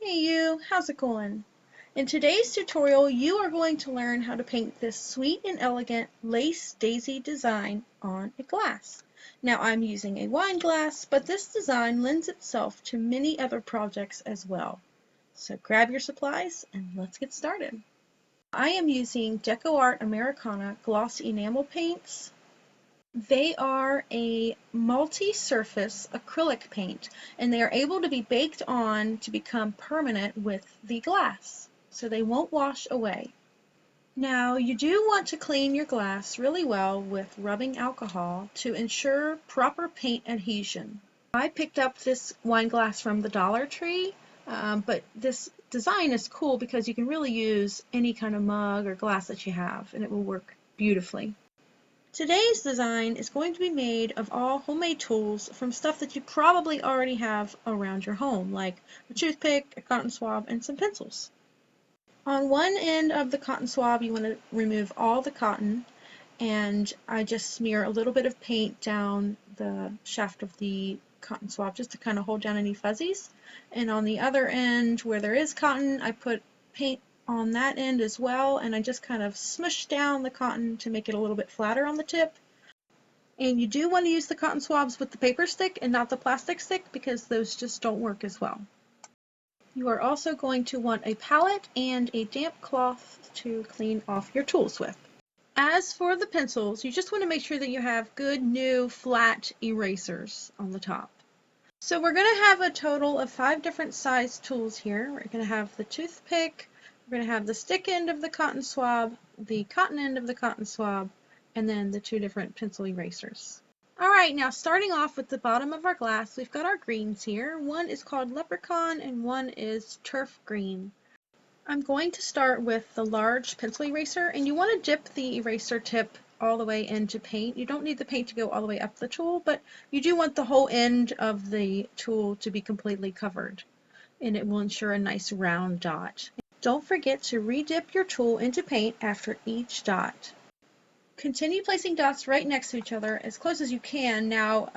Hey you, how's it going? In today's tutorial, you are going to learn how to paint this sweet and elegant lace daisy design on a glass. Now I'm using a wine glass, but this design lends itself to many other projects as well. So grab your supplies and let's get started. I am using DecoArt Americana gloss enamel paints. They are a multi-surface acrylic paint, and they are able to be baked on to become permanent with the glass, so they won't wash away. Now, you do want to clean your glass really well with rubbing alcohol to ensure proper paint adhesion. I picked up this wine glass from the Dollar Tree, but this design is cool because you can really use any kind of mug or glass that you have, and it will work beautifully. Today's design is going to be made of all homemade tools from stuff that you probably already have around your home, like a toothpick, a cotton swab, and some pencils. On one end of the cotton swab, you want to remove all the cotton, and I just smear a little bit of paint down the shaft of the cotton swab just to kind of hold down any fuzzies. And on the other end, where there is cotton, I put paint on that end as well, and I just kind of smush down the cotton to make it a little bit flatter on the tip. And you do want to use the cotton swabs with the paper stick and not the plastic stick because those just don't work as well. You are also going to want a palette and a damp cloth to clean off your tools with. As for the pencils, you just want to make sure that you have good new flat erasers on the top. So we're going to have a total of 5 different size tools here. We're going to have the toothpick, we're going to have the stick end of the cotton swab, the cotton end of the cotton swab, and then the 2 different pencil erasers. Alright, now starting off with the bottom of our glass, we've got our greens here. One is called Leprechaun and one is Turf Green. I'm going to start with the large pencil eraser, and you want to dip the eraser tip all the way into paint. You don't need the paint to go all the way up the tool, but you do want the whole end of the tool to be completely covered, and it will ensure a nice round dot. Don't forget to re-dip your tool into paint after each dot. Continue placing dots right next to each other as close as you can. Now,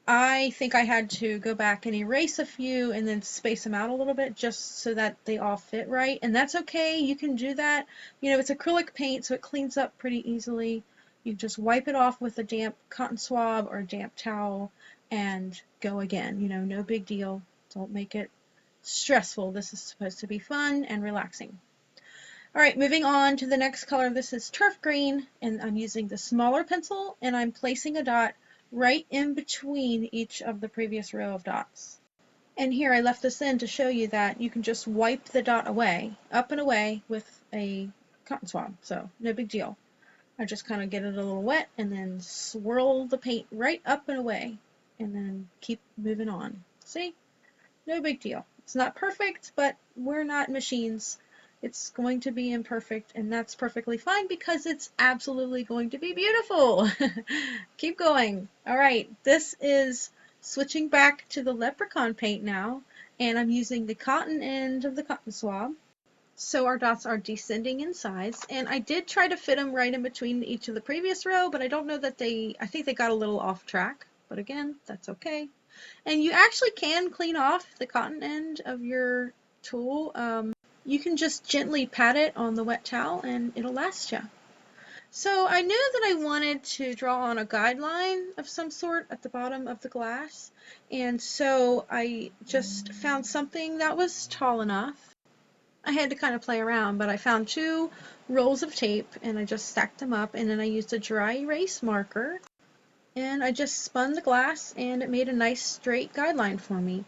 I think I had to go back and erase a few and then space them out a little bit just so that they all fit right, and that's okay. You can do that. You know, it's acrylic paint, so it cleans up pretty easily. You just wipe it off with a damp cotton swab or a damp towel and go again. You know, no big deal. Don't make it stressful. This is supposed to be fun and relaxing. All right, moving on to the next color. This is turf green, and I'm using the smaller pencil, and I'm placing a dot right in between each of the previous row of dots. And here I left this in to show you that you can just wipe the dot away, up and away with a cotton swab, so no big deal. I just kind of get it a little wet and then swirl the paint right up and away and then keep moving on. See? No big deal. It's not perfect, but we're not machines. It's going to be imperfect, and that's perfectly fine because it's absolutely going to be beautiful. Keep going. All right, this is switching back to the leprechaun paint now, and I'm using the cotton end of the cotton swab. So our dots are descending in size, and I did try to fit them right in between each of the previous row, but I don't know that I think they got a little off track, but again, that's okay. And you actually can clean off the cotton end of your tool. You can just gently pat it on the wet towel and it'll last you. So I knew that I wanted to draw on a guideline of some sort at the bottom of the glass, and so I just found something that was tall enough. I had to kind of play around, but I found 2 rolls of tape and I just stacked them up, and then I used a dry erase marker and I just spun the glass and it made a nice straight guideline for me.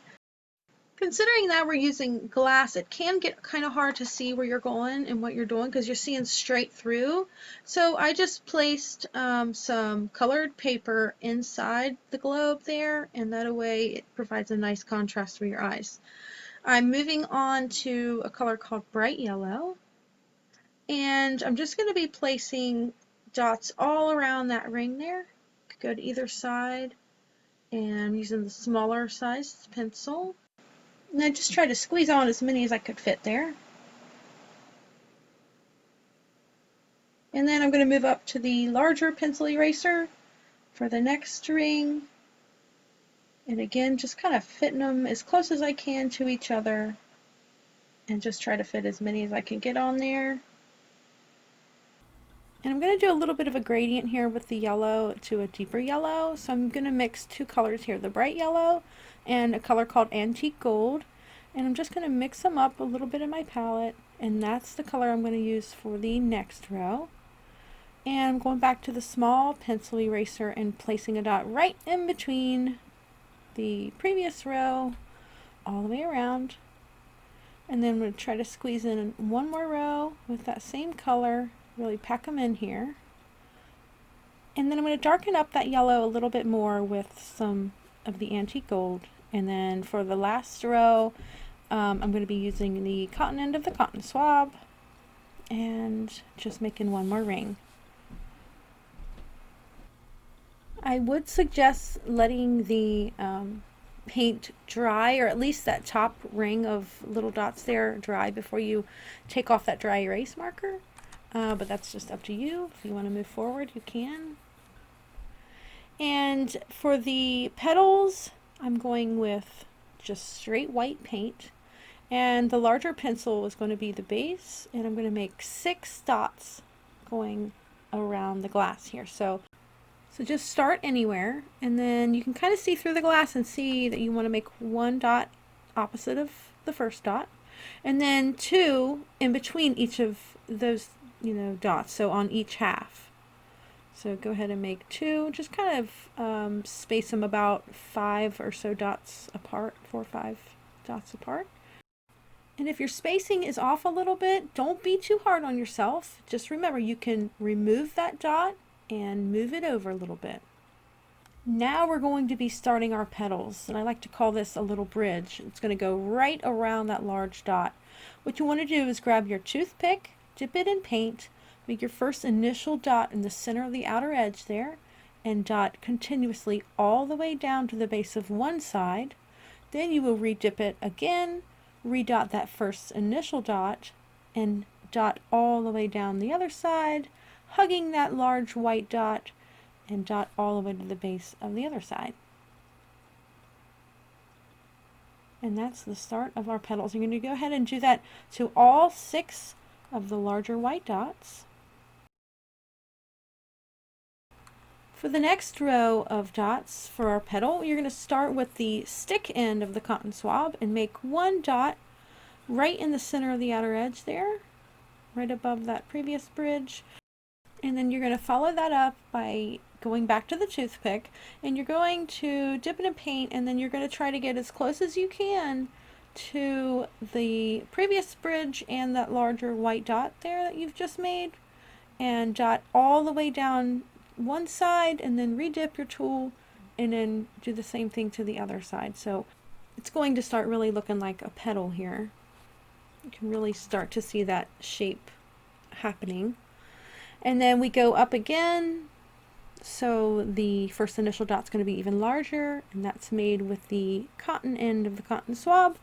Considering that we're using glass, it can get kind of hard to see where you're going and what you're doing because you're seeing straight through. So I just placed some colored paper inside the globe there, and that way it provides a nice contrast for your eyes. I'm moving on to a color called bright yellow, and I'm just going to be placing dots all around that ring there. Go to either side, and I'm using the smaller sized pencil. And I just tried to squeeze on as many as I could fit there. And then I'm going to move up to the larger pencil eraser for the next ring. And again, just kind of fitting them as close as I can to each other and just try to fit as many as I can get on there. And I'm going to do a little bit of a gradient here with the yellow to a deeper yellow. So I'm going to mix two colors here, the bright yellow and a color called Antique Gold. And I'm just going to mix them up a little bit in my palette. And that's the color I'm going to use for the next row. And I'm going back to the small pencil eraser and placing a dot right in between the previous row all the way around. And then I'm going to try to squeeze in one more row with that same color, really pack them in here. And then I'm going to darken up that yellow a little bit more with some of the Antique Gold. And then for the last row, I'm going to be using the cotton end of the cotton swab and just making one more ring. I would suggest letting the paint dry, or at least that top ring of little dots there dry before you take off that dry erase marker. But that's just up to you. If you want to move forward, you can. And for the petals, I'm going with just straight white paint. And the larger pencil is going to be the base, and I'm going to make 6 dots going around the glass here. So just start anywhere, and then you can kind of see through the glass and see that you want to make 1 dot opposite of the first dot, and then 2 in between each of those, dots, so on each half. So go ahead and make 2, just kind of space them about 5 or so dots apart, 4 or 5 dots apart. And if your spacing is off a little bit, don't be too hard on yourself. Just remember, you can remove that dot and move it over a little bit. Now we're going to be starting our petals, and I like to call this a little bridge. It's going to go right around that large dot. What you want to do is grab your toothpick, dip it in paint, make your first initial dot in the center of the outer edge there, and dot continuously all the way down to the base of one side. Then you will redip it again, redot that first initial dot, and dot all the way down the other side, hugging that large white dot, and dot all the way to the base of the other side. And that's the start of our petals. You're going to go ahead and do that to all 6 of the larger white dots. For the next row of dots for our petal, you're going to start with the stick end of the cotton swab and make 1 dot right in the center of the outer edge there, right above that previous bridge. And then you're going to follow that up by going back to the toothpick, and you're going to dip it in paint, and then you're going to try to get as close as you can to the previous bridge and that larger white dot there that you've just made, and dot all the way down one side, and then redip your tool, and then do the same thing to the other side. So it's going to start really looking like a petal here. You can really start to see that shape happening. And then we go up again, so the first initial dot's going to be even larger, and that's made with the cotton end of the cotton swab,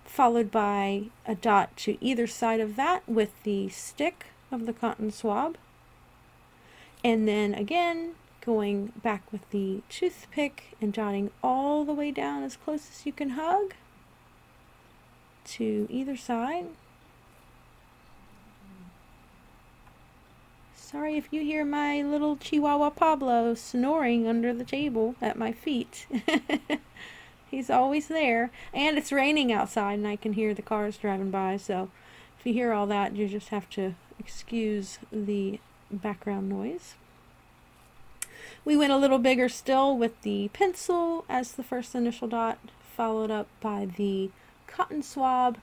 followed by a dot to either side of that with the stick of the cotton swab. And then again, going back with the toothpick and dotting all the way down as close as you can hug to either side. Sorry if you hear my little Chihuahua Pablo snoring under the table at my feet. He's always there. And it's raining outside and I can hear the cars driving by, so if you hear all that, you just have to excuse the background noise. We went a little bigger still with the pencil as the first initial dot, followed up by the cotton swab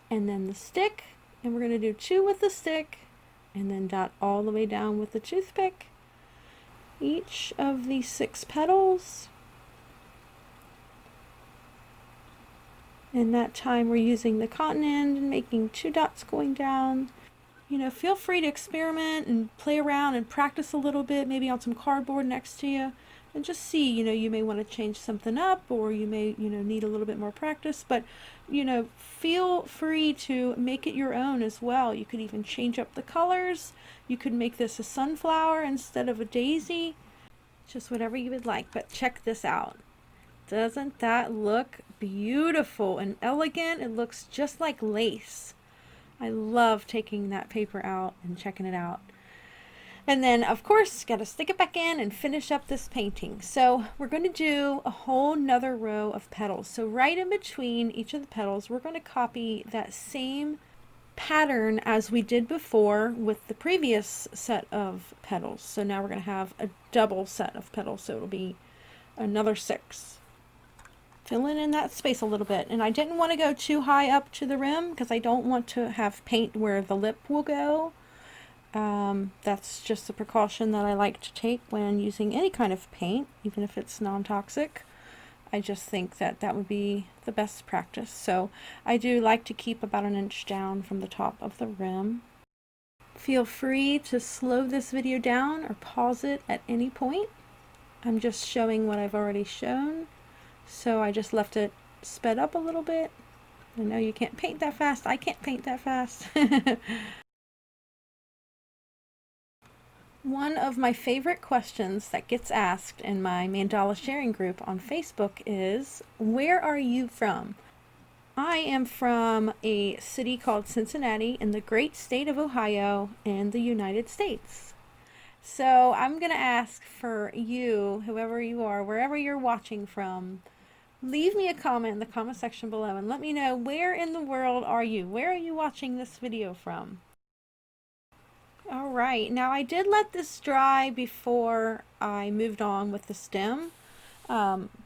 and then the stick. And we're going to do 2 with the stick, and then dot all the way down with the toothpick. Each of the 6 petals. And that time we're using the cotton end and making 2 dots going down. Feel free to experiment and play around and practice a little bit, maybe on some cardboard next to you, and just see, you may want to change something up, or you may, need a little bit more practice, but, feel free to make it your own as well. You could even change up the colors. You could make this a sunflower instead of a daisy, just whatever you would like. But check this out. Doesn't that look beautiful and elegant? It looks just like lace. I love taking that paper out and checking it out. And then, of course, got to stick it back in and finish up this painting. So we're going to do a whole nother row of petals. So right in between each of the petals, we're going to copy that same pattern as we did before with the previous set of petals. So now we're going to have a double set of petals. So it'll be another 6. Filling in that space a little bit. And I didn't want to go too high up to the rim because I don't want to have paint where the lip will go. That's just a precaution that I like to take when using any kind of paint, even if it's non-toxic. I just think that that would be the best practice. So I do like to keep about 1 inch down from the top of the rim. Feel free to slow this video down or pause it at any point. I'm just showing what I've already shown. So I just left it sped up a little bit. I know you can't paint that fast. I can't paint that fast. One of my favorite questions that gets asked in my Mandala sharing group on Facebook is, where are you from? I am from a city called Cincinnati in the great state of Ohio in the United States. So I'm going to ask for you, whoever you are, wherever you're watching from, leave me a comment in the comment section below and let me know, where in the world are you? Where are you watching this video from? Alright, now I did let this dry before I moved on with the stem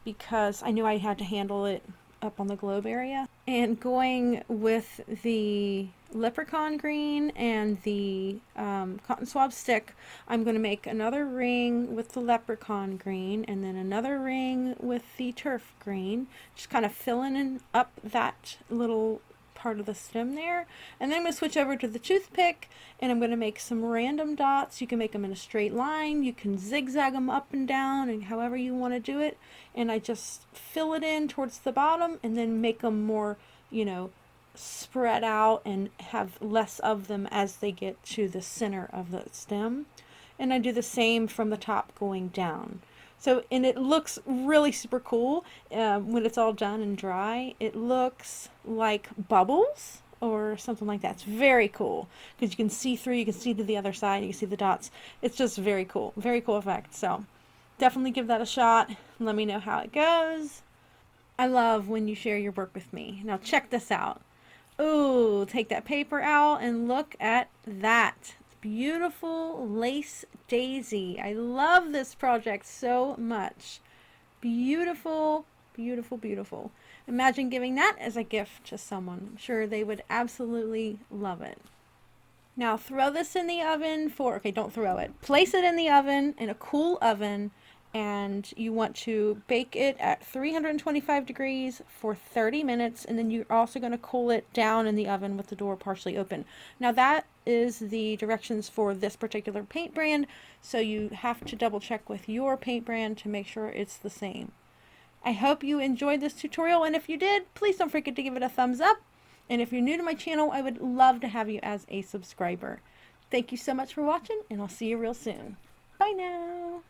because I knew I had to handle it up on the globe area. And going with the Leprechaun green and the cotton swab stick, I'm going to make another ring with the Leprechaun green and then another ring with the turf green, just kind of filling up that little part of the stem there. And then I'm going to switch over to the toothpick and I'm going to make some random dots. You can make them in a straight line, you can zigzag them up and down, and however you want to do it. And I just fill it in towards the bottom and then make them more, you know, spread out and have less of them as they get to the center of the stem. And I do the same from the top going down. So, and it looks really super cool when it's all done and dry. It looks like bubbles or something like that. It's very cool because you can see through, you can see to the other side, you can see the dots. It's just very cool effect. So definitely give that a shot. Let me know how it goes. I love when you share your work with me. Now check this out. Ooh, take that paper out and look at that. Beautiful lace daisy. I love this project so much. Beautiful, beautiful, beautiful. Imagine giving that as a gift to someone. I'm sure they would absolutely love it. Now throw this in the oven for, okay, don't throw it. Place it in the oven, in a cool oven, and you want to bake it at 325 degrees for 30 minutes, and then you're also going to cool it down in the oven with the door partially open. Now that is the directions for this particular paint brand, so you have to double check with your paint brand to make sure it's the same. I hope you enjoyed this tutorial, and if you did, please don't forget to give it a thumbs up. And if you're new to my channel, I would love to have you as a subscriber. Thank you so much for watching, and I'll see you real soon. Bye now.